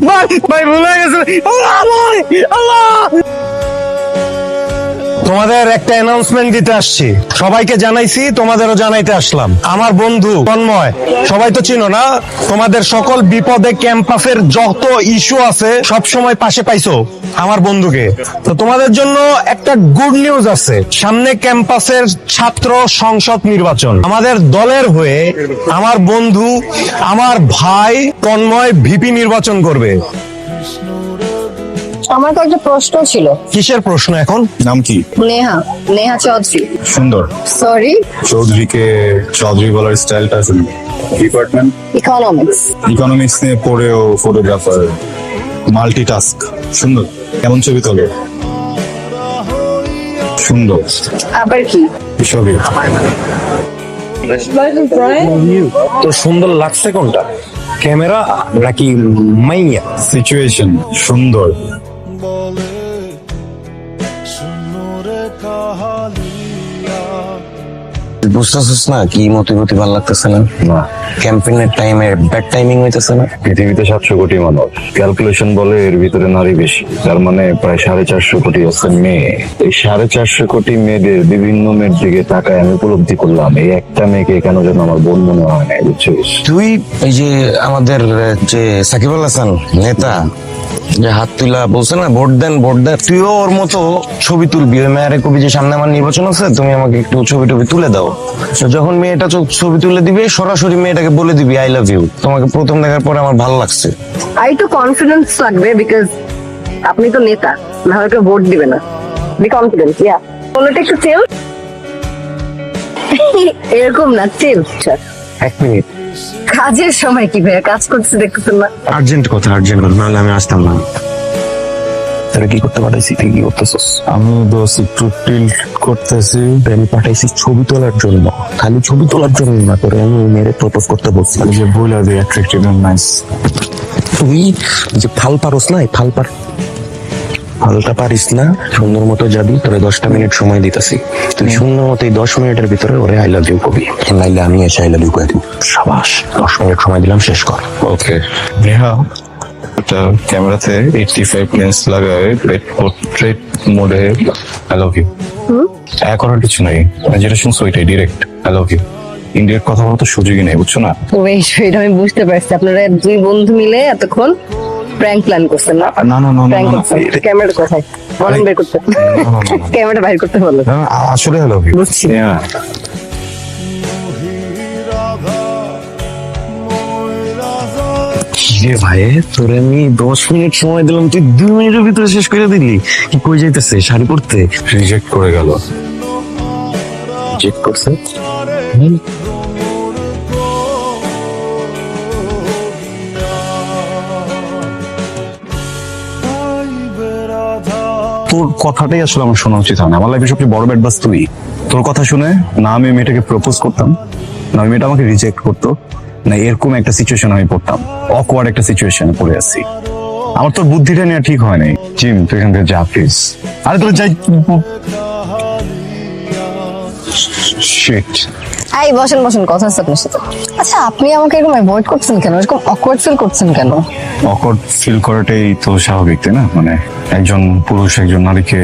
ভাই ভাই ভুলে গেছে। আল্লাহ তোমাদের একটা অ্যানাউন্সমেন্ট দিতে আসছি, সবাইকে জানাইছি, তোমাদেরও জানাইতে আসলাম। আমার বন্ধু তন্ময়, সবাই তো চিনো না, তোমাদের সকল বিপদে ক্যাম্পাসের যত ইস্যু আছে সব সময় পাশে পাইছো আমার বন্ধুকে। তো তোমাদের জন্য একটা গুড নিউজ আছে, সামনে ক্যাম্পাসের ছাত্র সংসদ নির্বাচন। আমাদের দলের হয়ে আমার বন্ধু, আমার ভাই তন্ময় ভিপি নির্বাচন করবে। আমার তো একটা প্রশ্ন ছিল। কিসের প্রশ্ন এখন? নাম কি? নেহা, নেহা চৌধুরী। সুন্দর। সরি, চৌধুরীকে চৌধুরী বলার স্টাইলটা সুন্দর। Department economics. ইকোনমিক্স নিয়ে পড়েও ফটোগ্রাফার, মাল্টিটাস্ক। সুন্দর। কেমন ছবি তোলে? সুন্দর। আবার কি? ছবি তো সুন্দর লাগছে কোনটা, ক্যামেরা নাকি মাইয়া? সিচুয়েশন সুন্দর। বুঝতেছিস না কি মতিগতি ভালো লাগতেছে না? ক্যাম্পেইনের টাইমে ব্যাড টাইমিং হইতেছে না? পৃথিবীতে 700 কোটি মানুষ, ক্যালকুলেশন বলে এর ভিতরে নারী বেশি, তার মানে প্রায় 450 কোটি আছে মেয়ে। এই 450 কোটি মেয়েদের বিভিন্ন মেয়ের দিকে তাকায় আমি উপলব্ধি করলাম এই একটা মেয়েকে কেন যেন আমার বোন মনে হয় না, বুঝছিস? তুই এই যে আমাদের যে সাকিব আল হাসান নেতা যে হাত তুলা বলছে না ভোট দেন ভোট দেন, তুইও ওর মতো ছবি তুলবি। ওই মেয়ের কবি যে সামনে আমার নির্বাচন আছে, তুমি আমাকে একটু ছবি টবি তুলে দাও। তো যখন মেয়েটা ছবি তুলে দিবে, সরাসরি মেয়েটাকে বলে দিবি আই লাভ ইউ, তোমাকে প্রথম দেখার পরে আমার ভালো লাগছে। আর একটু কনফিডেন্স লাগবে, বিকজ আপনি তো নেতা, না হলে কেউ ভোট দিবে না। বি কনফিডেন্স, ইয়া। বলটা একটু চিল। এরকম না, চিল। এক মিনিট, কাজের সময় কি ভাইয়া কাজ করতে দেখতেছেন না? আর্জেন্ট কথা, নাহলে আমি আসতাম না। তাহলে কি করতে পাঠাইছি, তুই কি করতেছিস? আমি দোষ একটু টিল্ট করতেছি। আমি পাঠাইছি ছবি তোলার জন্য, খালি ছবি তোলার জন্য না করে আমি মেরে প্রপোজ করতে বলছি। যে বইলা দিয়ে অ্যাট্রাক্টিভ এন্ড নাইস। তুই যে ফাল পারস না, ফালটা পারিস না, সুন্দর মতো যাবি। তোরে 10টা মিনিট সময় দিতেছি, তুই সুন্দর মতো এই 10 মিনিটের ভিতরে ওরে আই লাভ ইউ কবি, নাইলে আমি এসে আই লাভ ইউ করে দিব। সাবাস, 10 মিনিট সময় দিলাম, শেষ কর। ওকে নেহা, এটা ক্যামেরাতে 85 লেন্স লাগায় পোর্ট্রেট মোডে আই লাভ ইউ। করার কিছু নাই, যেটা শুনছো ওইটাই direct I love you. Indirect কথা বলতে সুযোগই নেই, বুঝছো না? ওয়েট, আমি বুঝতে পারছি আপনারা দুই বন্ধু মিলে এতক্ষণ প্র্যাঙ্ক প্ল্যান করছেন না? না না না প্র্যাঙ্ক করছেন। ক্যামেরাটা কোথায় বলেন, বের করতে। ক্যামেরাটা বাইর করতে বলো। আসলে আই লাভ ইউ। বুঝছি। রে ভাই, তোরে আমি 10 মিনিট সময় দিলাম, তুই 2 মিনিটের ভিতরে শেষ করে দিলি। কি কই যাইতেছে? শাড়ি পরতে? রিজেক্ট করে গেল। চেক করছে। তোর কথাটাই আসলে আমার শোনা উচিত হয় না। আমার লাইফে সবচেয়ে বড় ব্যাড বাস তুই। তোর কথা শুনে না আমি মেয়েটাকে প্রপোজ করতাম, না ওই মেয়েটা আমাকে রিজেক্ট করতো, না এরকম একটা সিচুয়েশন আমি পড়তাম। অকওয়ার্ড একটা সিচুয়েশনে পড়ে আছি। আমার তোর বুদ্ধিটা নেওয়া ঠিক হয় নাই। জিম, তুই এখান থেকে যা প্লিজ। আরে তোর যাই। শিট। এই বসেন বসেন, কথা আছে আপনার সাথে। আচ্ছা, আপনি আমাকে এরকম অ্যাভয়েড করছেন কেন? এরকম অকওয়ার্ড ফিল করছেন কেন? অকওয়ার্ড ফিল করাটাই তো স্বাভাবিক, তাই না? মানে একজন পুরুষ একজন নারীকে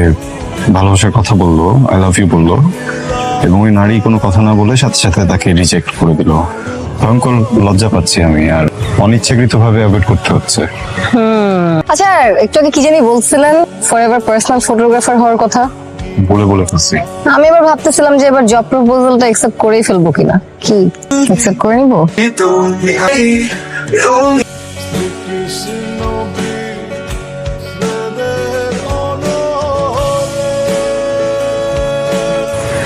ভালোবাসার কথা বললো, আই লাভ ইউ বললো, এবং ওই নারী কোনো কথা না বলে সাথে সাথে তাকে রিজেক্ট করে দিল। ভয়ঙ্কর লজ্জা পাচ্ছি আমি, আর অনিচ্ছাকৃত ভাবে অ্যাভয়েড করতে হচ্ছে। আচ্ছা, একটু আগে কি জানি বলছিলেন, ফরএভার পার্সোনাল ফটোগ্রাফার হওয়ার কথা? বলে ফেলছি। আমি এবার ভাবতেছিলাম যে এবার জব প্রপোজালটা অ্যাকসেপ্ট করেই ফেলবো কিনা। কি অ্যাকসেপ্ট করে নিবো?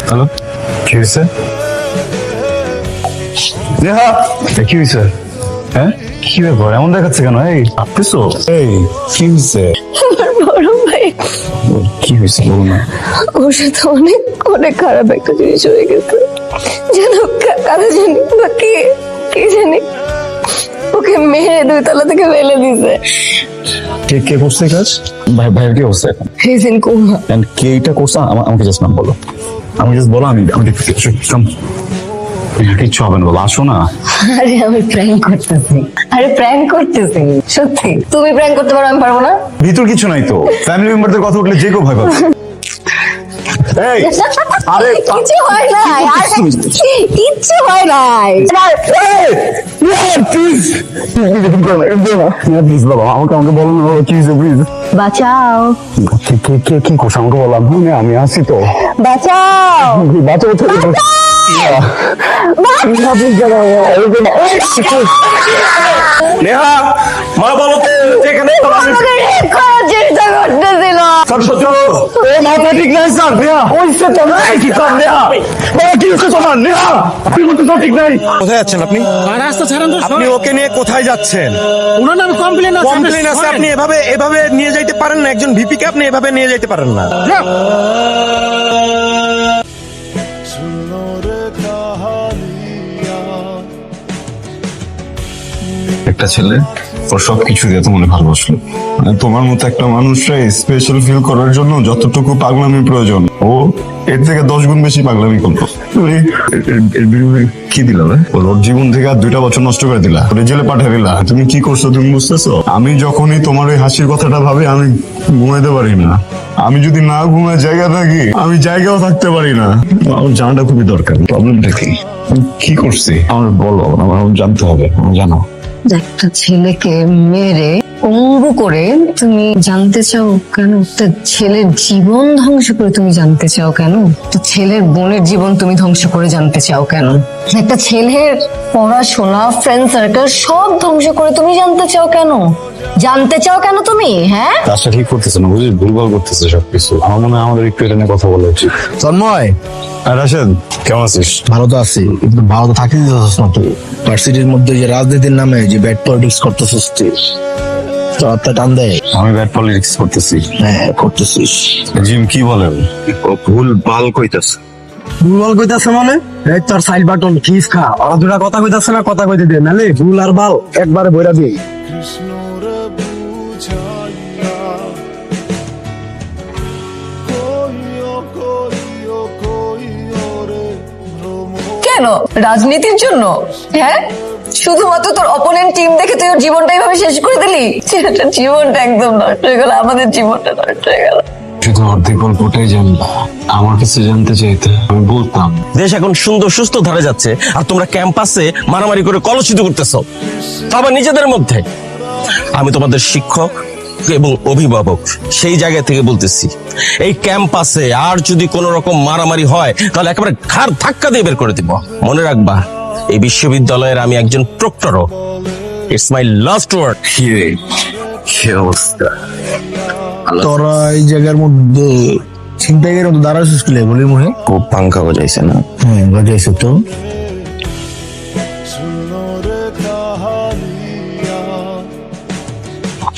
হ্যালো, কি হয়েছে? কি হয়েছে? হ্যাঁ, কি ব্যাপার? এমন দেখাচ্ছে কেন? এই আপতেছো? এই কি হয়েছে? বড় ভাই, কি হয়েছে বলো না। ওর সাথে অনেক অনেক খারাপ একটা জিনিস হয়ে গেছে। যেন কারা জানি বা কে জানি ওকে মেরে 2 তলা থেকে ফেলে দিছে। কে করছে কাজ? ভাইয়ের কি অবস্থা এখন? He's in coma. এন্ড কে এটা করছে আমাকে জাস্ট নাম বলো। আমাকে জাস্ট বলো, আমি দেখতে কিচ্ছু হবে না বাবা, আসো না। আরে আমি প্র্যাঙ্ক করতেছি, আরে প্র্যাঙ্ক করতেছি সত্যি। তুমি প্র্যাঙ্ক করতে পারো, আমি পারবো না? ভিতর কিছু নাই তো, ফ্যামিলি মেম্বারদের কথা উঠলে যে কেউ ভয় পাবে। এই, আরে কিছু হয় নাই, আর কিচ্ছু হয় নাই। প্লিজ বাবা, আমাকে বলো না কি হয়েছে প্লিজ। বাঁচাও, কি করছো আমাকে বললাম, আমি আসি তো। বাঁচাও, নেহা, মা বলো তো যেখানে আমাকে রেপ করার চেষ্টা করতেছিল। মাথা ঠিক নাই স্যার। নেহা ওইসে তো নাই কি স্যার। নেহা বাবা কি হচ্ছে তোমার? নেহা তুই বলতে তো ঠিক নাই। কোথায় যাচ্ছেন আপনি? রাস্তা ছাড়ান তো, আপনি ওকে নিয়ে কোথায় যাচ্ছেন? ওনার নামে কমপ্লেন আছে। কমপ্লেন আছে, আপনি এভাবে নিয়ে যাইতে পারেন না। একজন ভিপি কে আপনি এভাবে নিয়ে যাইতে পারেন না। একটা ছেলে ওর সবকিছু দিয়ে তোমার ভালোবাসলো, মানে তোমার মতো একটা মানুষরা স্পেশাল ফিল করার জন্য যতটুকু পাগলামি প্রয়োজন ও এর থেকে 10 গুণ বেশি পাগলামি করলো। এর বিনিময়ে কি দিলা রে? ওর জীবন থেকে আর 2টা বছর নষ্ট করে দিলা, ওরে জেলে পাঠিয়ে দিলা। তুমি কি করছো তুমি বুঝতেছো? আমি যখনই তোমার ওই হাসির কথাটা ভাবি আমি ঘুমাইতে পারি না। আমি যদি না ঘুমায় জায়গা থাকি, আমি জায়গাও থাকতে পারি না। আমার জানাটা খুবই দরকার। প্রবলেমটা কি? আমি কি করছি আমার বলো, আমার জানতে হবে, আমি জানো। একটা ছেলেকে মেরে পঙ্গু করে তুমি জানতে চাও কেন? একটা ছেলের জীবন ধ্বংস করে তুমি জানতে চাও কেন? একটা ছেলের বোনের জীবন তুমি ধ্বংস করে জানতে চাও কেন? একটা ছেলের পড়াশোনা, ফ্রেন্ড সার্কেল সব ধ্বংস করে তুমি জানতে চাও কেন? জানতে চাও কেন তুমি? হ্যাঁ, কাজটা ঠিক করতেছে না, বুঝলি? ভুলভাল করতেছে সবকিছু। আমার মনে হয় আমাদের একটু এটা নিয়ে কথা বলা উচিত। তন্ময়, আর রাশেদ, কেমন আছিস? ভালো তো আছি, কিন্তু ভালো তো থাকতে দিতেছিস না তুই। ভার্সিটির মধ্যে যে রাজনীতির নামে যে ব্যাড পলিটিক্স করতেছিস তুই, তোর হাতটা টান দেয়। আমি ব্যাড পলিটিক্স করতেছি? হ্যাঁ করতেছিস। জিম কি বলেন? ও ভুল ভাল কইতাছে। ভুল কইতাছে মানে? এই তোর সাইড বাটন খিস খা, ওরা দুটা কথা কইতাছে না, কথা কইতে দে, নালে ভুল আর বাল একবারে বইরা দিই। কেন? রাজনীতির জন্য? হ্যাঁ, শুধুমাত্র তোর অপোনেন্ট টিম দেখে তুই ওর জীবনটা এইভাবে শেষ করে দিলি? ছেলেটার জীবনটা একদম নষ্ট হয়ে গেল, আমাদের জীবনটা নষ্ট হয়ে গেল। শুধু অর্ধেক গল্পটাই জানবা, আমার কাছে জানতে চাইতে আমি বলতাম। দেশ এখন সুন্দর সুস্থ ধারে যাচ্ছে, আর তোমরা ক্যাম্পাসে মারামারি করে কলুষিত করতেছো, তা আবার নিজেদের মধ্যে। আমি তোমাদের শিক্ষক এবং অভিভাবক, সেই জায়গা থেকে বলতেছি, এই ক্যাম্পাসে আর যদি কোনো রকম মারামারি হয় তাহলে একেবারে ঘাড় ধাক্কা দিয়ে বের করে দিব। মনে রাখবা, এই বিশ্ববিদ্যালয়ের আমি একজন প্রক্টরও। It's my last word. কি অবস্থা? তোরা এই জায়গার মধ্যে ছিনতাইয়ের মতো দাঁড়াচ্ছিস কি বলি মনে? খুব পাঙ্খা বাজাইছে না? হ্যাঁ বাজাইছে তো।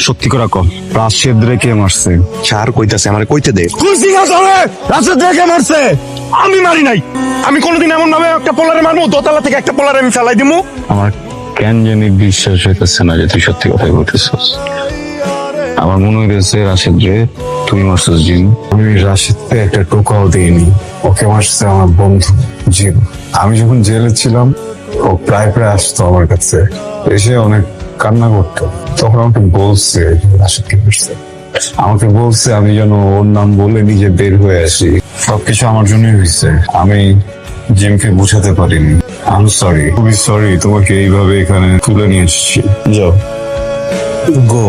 সত্যি করে কম, রাশেদ রে কে মারছে? চার কইতাছে, আমার কইতে দে। তুই সিঙ্গা চলে রাশেদ রেখে মারছে, আমি মারি নাই। আমি কোনোদিন এমন ভাবে একটা পোলারে মারবো, দোতলা থেকে একটা পোলারে আমি ফেলাই দিমু? আমার কেন জানি বিশ্বাস হইতেছে না যে তুই সত্যি কথাই বলতেছিস। আমার মনে হইতেছে রাশেদ রে তুই মারছিস জিম। আমি রাশেদকে একটা টোকাও দিইনি, ওকে মারছে আমার বন্ধু জিম। আমি যখন জেলে ছিলাম ও প্রায় আসতো আমার কাছে, এসে অনেক কান্না করতো। তখন আমাকে বলছে রাশেদকে মারছে, আমাকে বলছে আমি যেন ওর নাম বলে নিজে বের হয়ে আসি। সবকিছু আমার জন্যই হয়েছে, আমি জিমকে বুঝাতে পারিনি। আমি সরি, খুবই সরি তোমাকে এইভাবে এখানে তুলে নিয়ে এসেছি। যাও, গো।